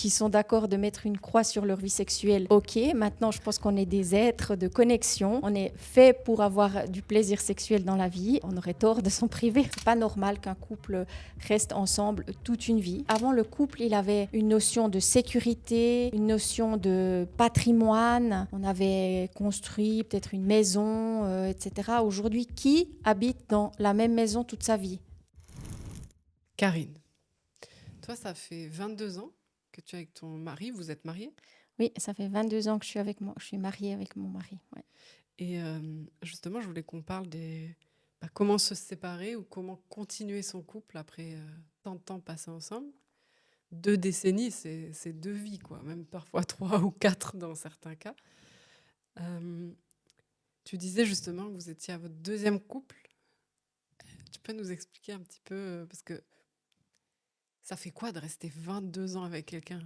qui sont d'accord de mettre une croix sur leur vie sexuelle, ok. Maintenant, je pense qu'on est des êtres de connexion. On est fait pour avoir du plaisir sexuel dans la vie. On aurait tort de s'en priver. C'est pas normal qu'un couple reste ensemble toute une vie. Avant, le couple, il avait une notion de sécurité, une notion de patrimoine. On avait construit peut-être une maison, etc. Aujourd'hui, qui habite dans la même maison toute sa vie? Karine, toi, ça fait 22 ans que tu es avec ton mari, vous êtes mariés. Oui, ça fait 22 ans que je suis mariée avec mon mari. Ouais. Et justement, je voulais qu'on parle comment se séparer ou comment continuer son couple après tant de temps passé ensemble. 2 décennies, c'est 2 vies, quoi, même parfois 3 ou 4 dans certains cas. Euh, Tu disais justement que vous étiez à votre deuxième couple. Tu peux nous expliquer un petit peu, parce que ça fait quoi de rester 22 ans avec quelqu'un?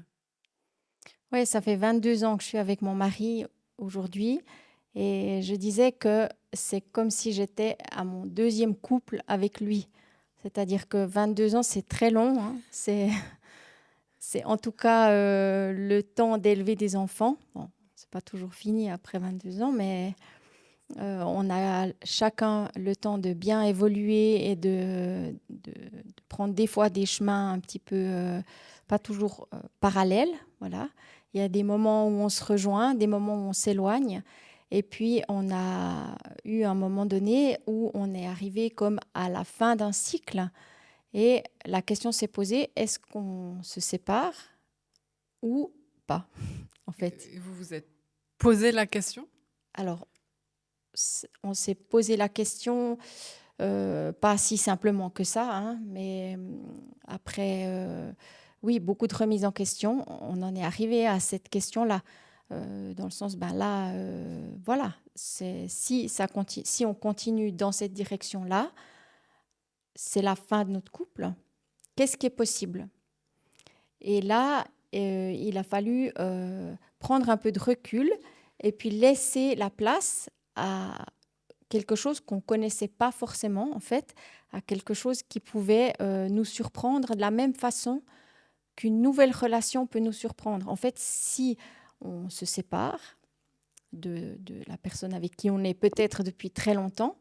Ouais, ça fait 22 ans que je suis avec mon mari aujourd'hui et je disais que c'est comme si j'étais à mon deuxième couple avec lui. C'est-à-dire que 22 ans, c'est très long, hein. C'est en tout cas le temps d'élever des enfants. Bon, c'est pas toujours fini après 22 ans, mais on a chacun le temps de bien évoluer et de prendre des fois des chemins un petit peu, pas toujours parallèles. Voilà. Il y a des moments où on se rejoint, des moments où on s'éloigne. Et puis, on a eu un moment donné où on est arrivé comme à la fin d'un cycle. Et la question s'est posée, est-ce qu'on se sépare ou pas, en fait? Et vous vous êtes posé la question? Alors, on s'est posé la question, pas si simplement que ça, hein, mais après, oui, beaucoup de remises en question, on en est arrivé à cette question-là, dans le sens, ben là, voilà, si on continue dans cette direction-là, c'est la fin de notre couple. Qu'est-ce qui est possible? Et là, il a fallu prendre un peu de recul et puis laisser la place à quelque chose qu'on ne connaissait pas forcément, en fait, à quelque chose qui pouvait nous surprendre de la même façon qu'une nouvelle relation peut nous surprendre. En fait, si on se sépare de la personne avec qui on est peut-être depuis très longtemps,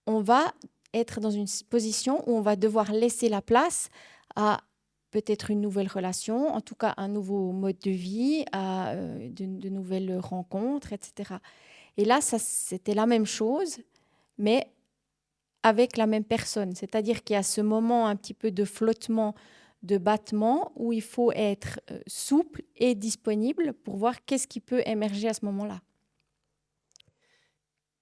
on va être dans une position où on va devoir laisser la place à peut-être une nouvelle relation, en tout cas un nouveau mode de vie, à de nouvelles rencontres, etc. Et là, ça, c'était la même chose, mais avec la même personne. C'est-à-dire qu'il y a ce moment un petit peu de flottement, de battement, où il faut être souple et disponible pour voir qu'est-ce qui peut émerger à ce moment-là.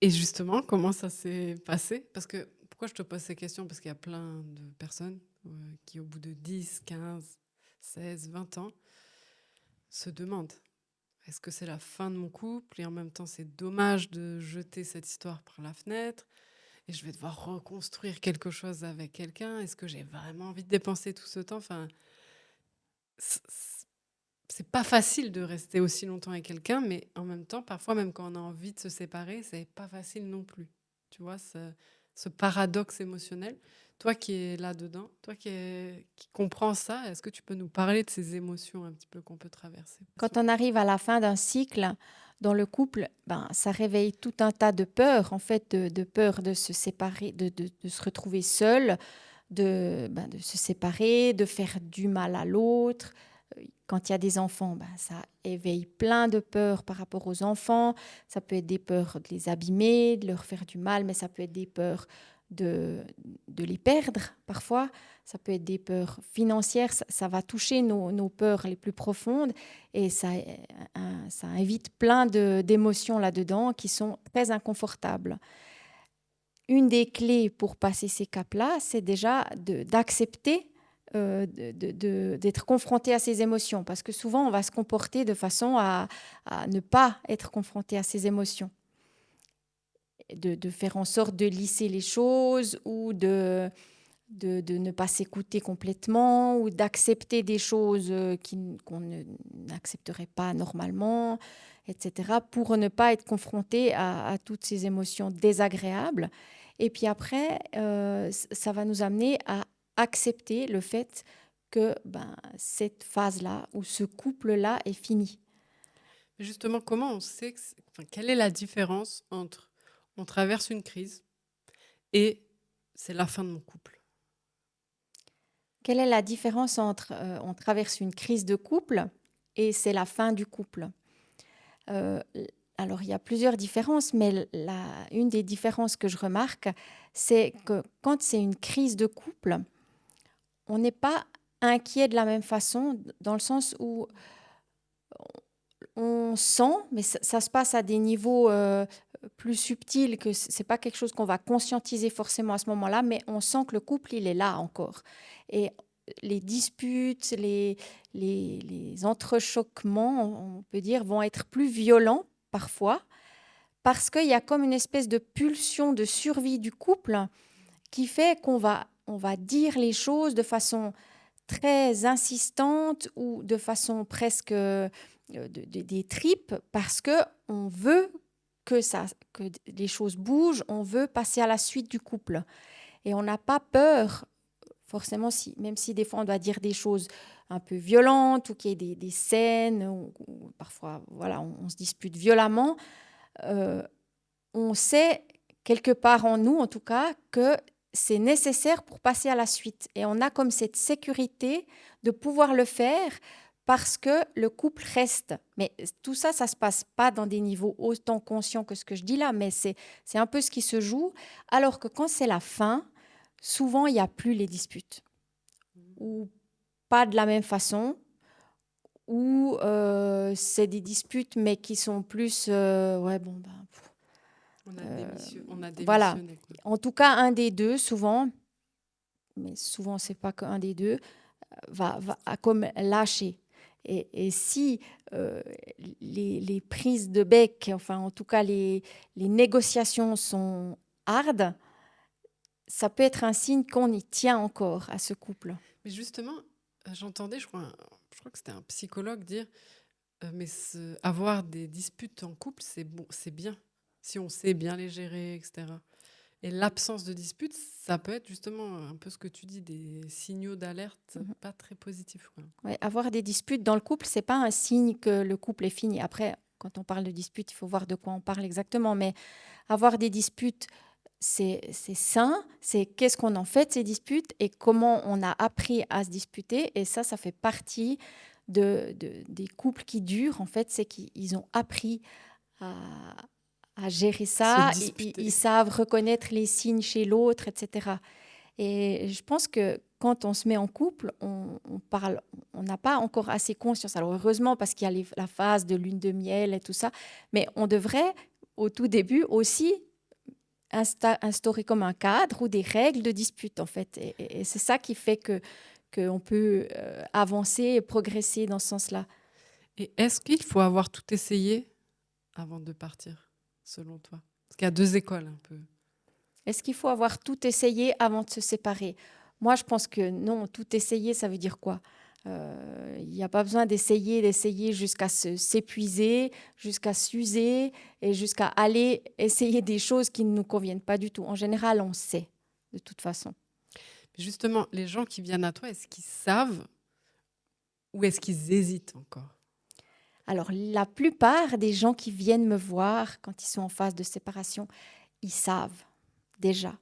Et justement, comment ça s'est passé? Parce que, pourquoi je te pose ces questions? Parce qu'il y a plein de personnes qui, au bout de 10, 15, 16, 20 ans, se demandent, est-ce que c'est la fin de mon couple? Et en même temps, c'est dommage de jeter cette histoire par la fenêtre. Et je vais devoir reconstruire quelque chose avec quelqu'un. Est-ce que j'ai vraiment envie de dépenser tout ce temps? Enfin, c'est pas facile de rester aussi longtemps avec quelqu'un, mais en même temps, parfois, même quand on a envie de se séparer, c'est pas facile non plus. Tu vois, ce paradoxe émotionnel. Toi qui es là-dedans, toi qui comprends ça, est-ce que tu peux nous parler de ces émotions un petit peu qu'on peut traverser? Quand on arrive à la fin d'un cycle dans le couple, ben, ça réveille tout un tas de peurs, en fait, de peur de se séparer, de se retrouver seul, de se séparer, de faire du mal à l'autre. Quand il y a des enfants, ben, ça éveille plein de peurs par rapport aux enfants. Ça peut être des peurs de les abîmer, de leur faire du mal, mais ça peut être des peurs de, de les perdre parfois. Ça peut être des peurs financières. Ça va toucher nos peurs les plus profondes et ça invite plein d'émotions là-dedans qui sont très inconfortables. Une des clés pour passer ces caps-là, c'est déjà d'accepter d'être confronté à ces émotions. Parce que souvent, on va se comporter de façon à ne pas être confronté à ces émotions. De faire en sorte de lisser les choses ou de ne pas s'écouter complètement ou d'accepter des choses qu'on n'accepterait pas normalement, etc., pour ne pas être confronté à toutes ces émotions désagréables. Et puis après, ça va nous amener à accepter le fait que cette phase-là ou ce couple-là est fini. Mais justement, comment on sait quelle est la différence entre on traverse une crise et c'est la fin de mon couple? Quelle est la différence entre on traverse une crise de couple et c'est la fin du couple? Euh, alors, il y a plusieurs différences, mais une des différences que je remarque, c'est que quand c'est une crise de couple, on n'est pas inquiet de la même façon, dans le sens où on sent, mais ça se passe à des niveaux plus subtils, que c'est pas quelque chose qu'on va conscientiser forcément à ce moment-là, mais on sent que le couple, il est là encore. Et les disputes, les entrechoquements, on peut dire, vont être plus violents parfois, parce qu'il y a comme une espèce de pulsion de survie du couple qui fait on va dire les choses de façon très insistante ou de façon presque des tripes, parce que on veut que les choses bougent, on veut passer à la suite du couple. Et on n'a pas peur, forcément, même si des fois on doit dire des choses un peu violentes ou qu'il y ait des scènes, ou parfois voilà, on se dispute violemment, euh, on sait quelque part en nous, en tout cas, que c'est nécessaire pour passer à la suite. Et on a comme cette sécurité de pouvoir le faire parce que le couple reste. Mais tout ça, ça ne se passe pas dans des niveaux autant conscients que ce que je dis là, mais c'est un peu ce qui se joue. Alors que quand c'est la fin, souvent, il n'y a plus les disputes. Ou pas de la même façon, ou c'est des disputes, mais qui sont plus... ouais, bon, On a voilà. démissionné, quoi. En tout cas, un des deux, souvent, mais souvent, c'est pas qu'un des deux, a comme lâché. Et si les prises de bec, enfin, en tout cas, les négociations sont hardes, ça peut être un signe qu'on y tient encore à ce couple. Mais justement, j'entendais, je crois que c'était un psychologue dire, mais avoir des disputes en couple, c'est bon, c'est bien, si on sait bien les gérer, etc. Et l'absence de disputes, ça peut être justement un peu ce que tu dis, des signaux d'alerte pas très positifs, quoi. Ouais, avoir des disputes dans le couple, c'est pas un signe que le couple est fini. Après, quand on parle de disputes, il faut voir de quoi on parle exactement. Mais avoir des disputes, c'est sain. C'est qu'est-ce qu'on en fait de ces disputes et comment on a appris à se disputer. Et ça fait partie des couples qui durent. En fait, c'est qu'ils ont appris à, à gérer Se ça. Ils disputer. savent reconnaître les signes chez l'autre, etc. Et je pense que quand on se met en couple, on parle, on n'a pas encore assez conscience. Alors heureusement, parce qu'il y a la phase de lune de miel et tout ça, mais on devrait, au tout début, aussi instaurer comme un cadre ou des règles de dispute, en fait. Et c'est ça qui fait qu'on peut avancer et progresser dans ce sens-là. Et est-ce qu'il faut avoir tout essayé avant de partir, selon toi? Parce qu'il y a deux écoles un peu. Est-ce qu'il faut avoir tout essayé avant de se séparer? Moi, je pense que non, tout essayer, ça veut dire quoi? Il n'y a pas besoin d'essayer jusqu'à s'épuiser, jusqu'à s'user et jusqu'à aller essayer des choses qui ne nous conviennent pas du tout. En général, on sait, de toute façon. Mais justement, les gens qui viennent à toi, est-ce qu'ils savent ou est-ce qu'ils hésitent encore? Alors, la plupart des gens qui viennent me voir quand ils sont en phase de séparation, ils savent déjà,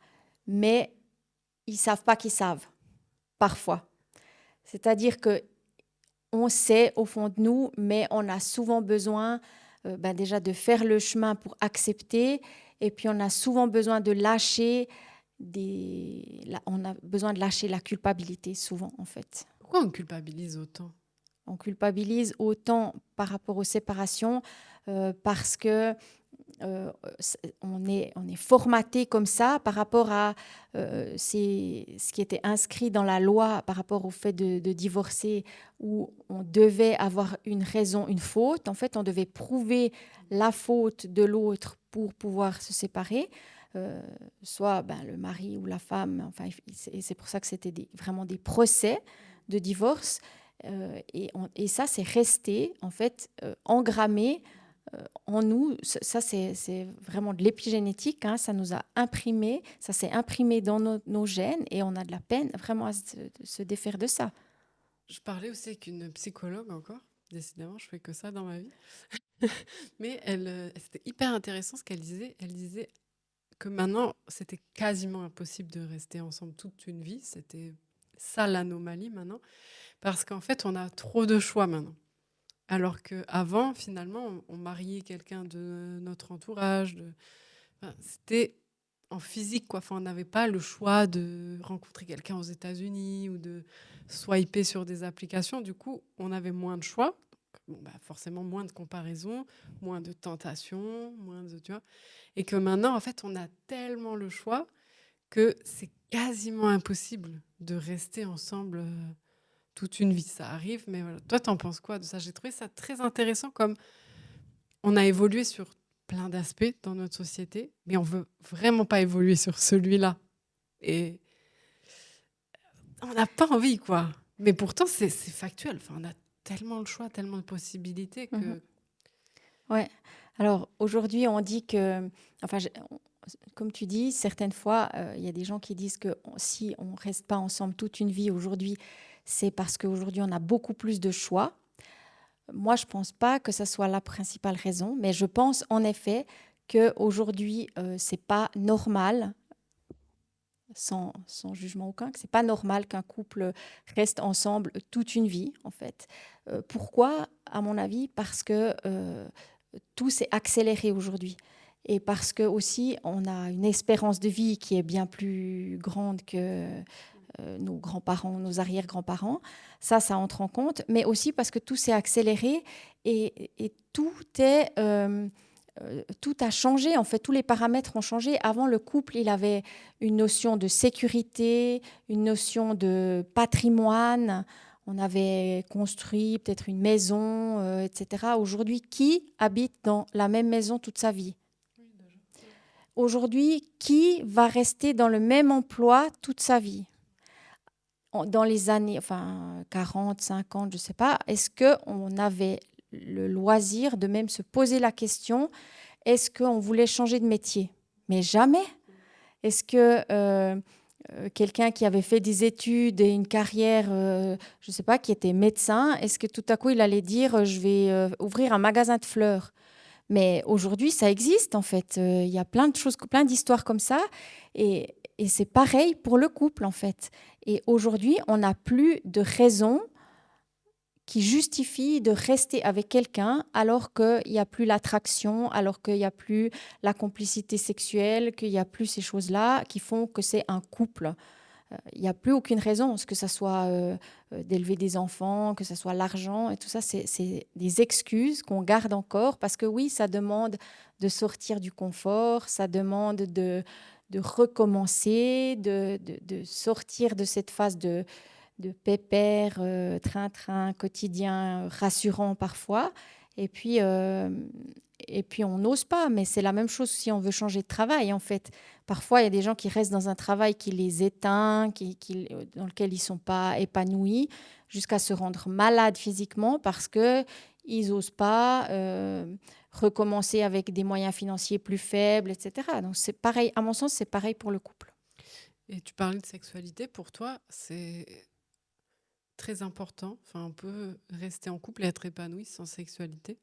mais ils savent pas qu'ils savent, parfois. C'est-à-dire que on sait au fond de nous, mais on a souvent besoin déjà de faire le chemin pour accepter, et puis on a souvent besoin de lâcher on a besoin de lâcher la culpabilité souvent en fait. Pourquoi on culpabilise autant? On culpabilise autant par rapport aux séparations parce que on est formaté comme ça par rapport à ce qui était inscrit dans la loi par rapport au fait de divorcer, où on devait avoir une raison, une faute. En fait, on devait prouver la faute de l'autre pour pouvoir se séparer, soit le mari ou la femme. Enfin, et c'est pour ça que c'était vraiment des procès de divorce. Et ça, c'est resté en fait engrammé en nous. Ça, c'est vraiment de l'épigénétique, hein, ça nous a imprimé, ça s'est imprimé dans nos gènes et on a de la peine vraiment à se défaire de ça. Je parlais aussi avec une psychologue encore. Décidément, je fais que ça dans ma vie. Mais c'était hyper intéressant ce qu'elle disait. Elle disait que maintenant, c'était quasiment impossible de rester ensemble toute une vie. C'était ça l'anomalie maintenant. Parce qu'en fait, on a trop de choix maintenant. Alors qu'avant, finalement, on mariait quelqu'un de notre entourage. Enfin, c'était en physique, quoi. Enfin, on n'avait pas le choix de rencontrer quelqu'un aux États-Unis ou de swiper sur des applications. Du coup, on avait moins de choix. Donc, bon, bah, forcément, moins de comparaisons, moins de tentations, moins de, tu vois. Et que maintenant, en fait, on a tellement le choix que c'est quasiment impossible de rester ensemble toute une vie. Ça arrive, mais voilà. Toi, t'en penses quoi de ça? J'ai trouvé ça très intéressant, comme on a évolué sur plein d'aspects dans notre société, mais on veut vraiment pas évoluer sur celui-là. Et on n'a pas envie, quoi. Mais pourtant, c'est factuel. Enfin, on a tellement le choix, tellement de possibilités Mhm. que... Ouais. Alors aujourd'hui, on dit que, enfin, comme tu dis, certaines fois, il y a des gens qui disent que si on reste pas ensemble toute une vie aujourd'hui, c'est parce qu'aujourd'hui on a beaucoup plus de choix. Moi, je pense pas que ça soit la principale raison, mais je pense en effet que aujourd'hui c'est pas normal, sans jugement aucun, que c'est pas normal qu'un couple reste ensemble toute une vie, en fait. Pourquoi, à mon avis? Parce que tout s'est accéléré aujourd'hui. Et parce que aussi, on a une espérance de vie qui est bien plus grande que nos grands-parents, nos arrière-grands-parents. Ça entre en compte. Mais aussi parce que tout s'est accéléré et tout a changé. En fait, tous les paramètres ont changé. Avant, le couple, il avait une notion de sécurité, une notion de patrimoine. On avait construit peut-être une maison, etc. Aujourd'hui, qui habite dans la même maison toute sa vie? Aujourd'hui, qui va rester dans le même emploi toute sa vie? Dans les années, enfin 40, 50, je ne sais pas, est-ce qu'on avait le loisir de même se poser la question, est-ce qu'on voulait changer de métier? Mais jamais. Est-ce que quelqu'un qui avait fait des études et une carrière, je ne sais pas, qui était médecin, est-ce que tout à coup il allait dire je vais ouvrir un magasin de fleurs? Mais aujourd'hui, ça existe en fait. Il y a plein de choses, plein d'histoires comme ça. Et c'est pareil pour le couple en fait. Et aujourd'hui, on n'a plus de raison qui justifie de rester avec quelqu'un alors qu'il n'y a plus l'attraction, alors qu'il n'y a plus la complicité sexuelle, qu'il n'y a plus ces choses-là qui font que c'est un couple. Il n'y a plus aucune raison, que ce soit d'élever des enfants, que ce soit l'argent et tout ça, c'est des excuses qu'on garde encore parce que oui, ça demande de sortir du confort, ça demande de recommencer, de sortir de cette phase de pépère, train-train quotidien, rassurant parfois. Et puis, euh, et puis on n'ose pas, mais c'est la même chose si on veut changer de travail en fait. Parfois, il y a des gens qui restent dans un travail qui les éteint, dans lequel ils ne sont pas épanouis, jusqu'à se rendre malades physiquement parce qu'ils n'osent pas recommencer avec des moyens financiers plus faibles, etc. Donc c'est pareil, à mon sens, c'est pareil pour le couple. Et tu parlais de sexualité, pour toi, c'est très important. Enfin, on peut rester en couple et être épanoui sans sexualité.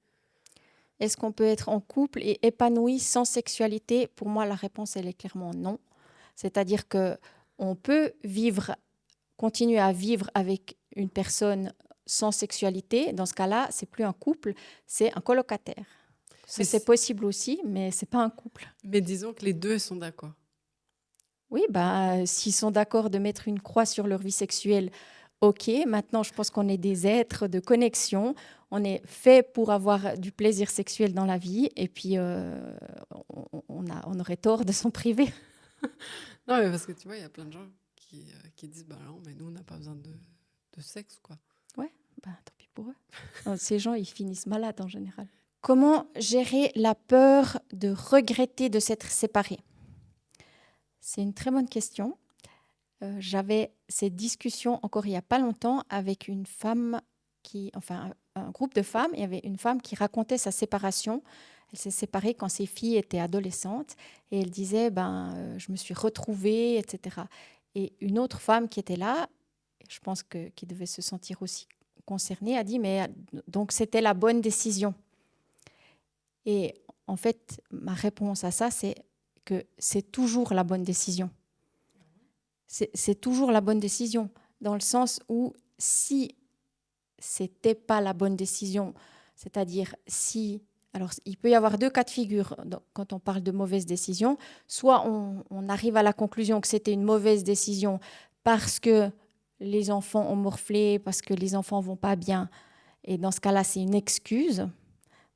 Est-ce qu'on peut être en couple et épanoui sans sexualité? Pour moi, la réponse, elle est clairement non. C'est-à-dire que on peut continuer à vivre avec une personne sans sexualité. Dans ce cas-là, c'est plus un couple, c'est un colocataire. Ça, Mais, c'est possible aussi, mais c'est pas un couple. mais disons que les deux sont d'accord. Oui, bah, s'ils sont d'accord de mettre une croix sur leur vie sexuelle, ok. Maintenant, je pense qu'on est des êtres de connexion. On est fait pour avoir du plaisir sexuel dans la vie. Et puis, on aurait tort de s'en priver. Non, mais parce que tu vois, il y a plein de gens qui disent, bah non, mais nous, on n'a pas besoin de sexe, quoi. Ouais, bah, tant pis pour eux. Ces gens, ils finissent malades en général. Comment gérer la peur de regretter de s'être séparé? C'est une très bonne question. J'avais cette discussion encore il n'y a pas longtemps avec une femme enfin un groupe de femmes. Il y avait une femme qui racontait sa séparation. Elle s'est séparée quand ses filles étaient adolescentes et elle disait je me suis retrouvée, etc. Et une autre femme qui était là, je pense qu'il devait se sentir aussi concerné, a dit, mais donc c'était la bonne décision. Et en fait, ma réponse à ça, c'est que c'est toujours la bonne décision. C'est toujours la bonne décision, dans le sens où si c'était pas la bonne décision, c'est-à-dire si... Alors, il peut y avoir deux cas de figure quand on parle de mauvaise décision. Soit on arrive à la conclusion que c'était une mauvaise décision parce que les enfants ont morflé, parce que les enfants vont pas bien. Et dans ce cas-là, c'est une excuse,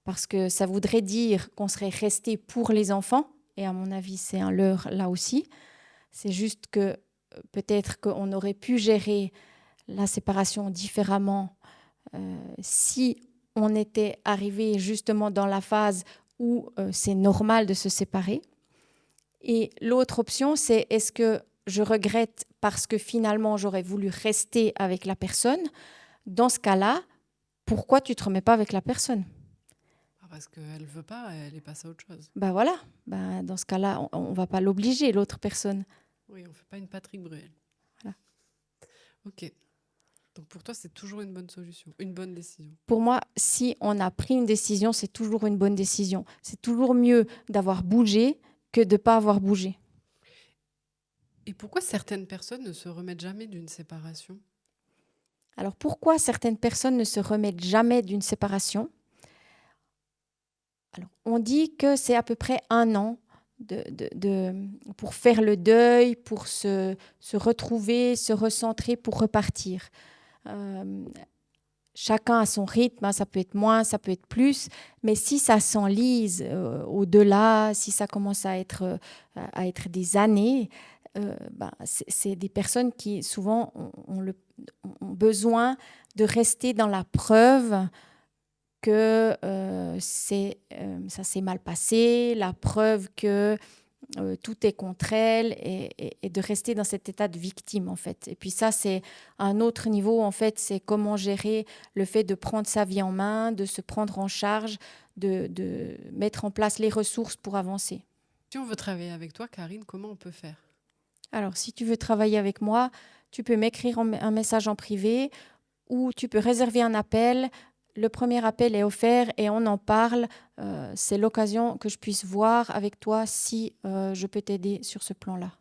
parce que ça voudrait dire qu'on serait resté pour les enfants. Et à mon avis, c'est un leurre là aussi. C'est juste que peut-être qu'on aurait pu gérer la séparation différemment si on était arrivé justement dans la phase où c'est normal de se séparer. Et l'autre option, c'est est-ce que je regrette parce que finalement j'aurais voulu rester avec la personne? Dans ce cas-là, pourquoi tu ne te remets pas avec la personne? Parce qu'elle ne veut pas, elle est passée à autre chose. Ben voilà, ben dans ce cas-là, on ne va pas l'obliger, l'autre personne. Oui, on ne fait pas une Patrick Bruel. Voilà. Ok. Donc pour toi, c'est toujours une bonne solution, une bonne décision. Pour moi, si on a pris une décision, c'est toujours une bonne décision. C'est toujours mieux d'avoir bougé que de ne pas avoir bougé. Et pourquoi certaines personnes ne se remettent jamais d'une séparation? Alors pourquoi certaines personnes ne se remettent jamais d'une séparation? Alors, on dit que c'est à peu près 1 an pour faire le deuil, pour se retrouver, se recentrer, pour repartir. Chacun a son rythme, hein, ça peut être moins, ça peut être plus, mais si ça s'enlise au-delà, si ça commence à être des années, c'est des personnes qui souvent ont besoin de rester dans la preuve que ça s'est mal passé, la preuve que tout est contre elle et de rester dans cet état de victime, en fait. Et puis ça, c'est un autre niveau, en fait, c'est comment gérer le fait de prendre sa vie en main, de se prendre en charge, de mettre en place les ressources pour avancer. Si on veut travailler avec toi, Karine, comment on peut faire? Alors, si tu veux travailler avec moi, tu peux m'écrire un message en privé ou tu peux réserver un appel. Le premier appel est offert et on en parle. C'est l'occasion que je puisse voir avec toi si je peux t'aider sur ce plan-là.